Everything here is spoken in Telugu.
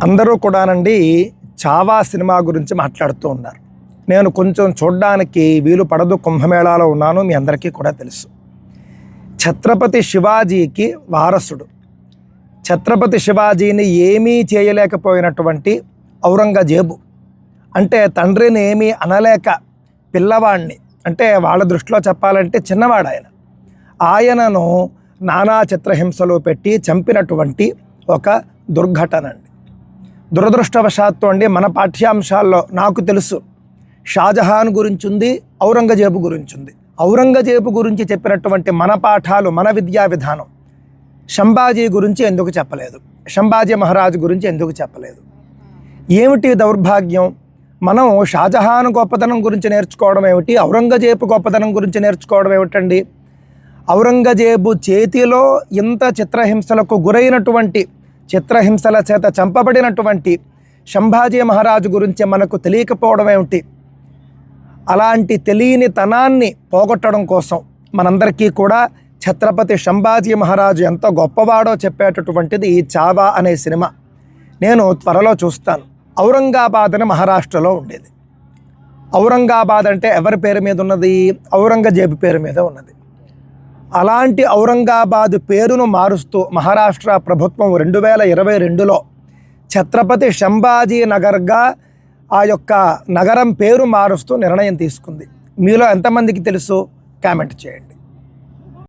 అందరూ కూడానండి చావా సినిమా గురించి మాట్లాడుతూ ఉన్నారు. నేను కొంచెం చూడడానికి వీలు పడదు, కుంభమేళాలో ఉన్నాను, మీ అందరికీ కూడా తెలుసు. ఛత్రపతి శివాజీకి వారసుడు, ఛత్రపతి శివాజీని ఏమీ చేయలేకపోయినటువంటి ఔరంగజేబు, అంటే తండ్రిని ఏమీ అనలేక పిల్లవాడిని, అంటే వాళ్ళ దృష్టిలో చెప్పాలంటే చిన్నవాడు ఆయనను నానా చిత్రహింసలు పెట్టి చంపినటువంటి ఒక దుర్ఘటన అండి. దురదృష్టవశాత్తు అండి మన పాఠ్యాంశాల్లో నాకు తెలుసు షాజహాన్ గురించి ఉంది, ఔరంగజేబు గురించి ఉంది. ఔరంగజేబు గురించి చెప్పినటువంటి మన పాఠాలు, మన విద్యా విధానం సంభాజీ గురించి ఎందుకు చెప్పలేదు, సంభాజీ మహారాజు గురించి ఎందుకు చెప్పలేదు? ఏమిటి దౌర్భాగ్యం? మనం షాజహాన్ గొప్పతనం గురించి నేర్చుకోవడం ఏమిటి, ఔరంగజేబు గొప్పతనం గురించి నేర్చుకోవడం ఏమిటండి? ఔరంగజేబు చేతిలో ఇంత చిత్రహింసలకు గురైనటువంటి, చిత్రహింసల చేత చంపబడినటువంటి సంభాజీ మహారాజు గురించి మనకు తెలియకపోవడం ఏమిటి? అలాంటి తెలియని తనాన్ని పోగొట్టడం కోసం మనందరికీ కూడా ఛత్రపతి సంభాజీ మహారాజు ఎంత గొప్పవాడో చెప్పేటటువంటిది ఈ చావా అనే సినిమా. నేను త్వరలో చూస్తాను. ఔరంగాబాద్ అని మహారాష్ట్రలో ఉండేది. ఔరంగాబాద్ అంటే ఎవరి పేరు మీద ఉన్నది? ఔరంగజేబు పేరు మీద ఉన్నది. అలాంటి ఔరంగాబాద్ పేరును మారుస్తూ మహారాష్ట్ర ప్రభుత్వం 2022లో ఛత్రపతి సంభాజీ నగర్గా ఆ యొక్క నగరం పేరు మారుస్తూ నిర్ణయం తీసుకుంది. మీలో ఎంతమందికి తెలుసు? కామెంట్ చేయండి.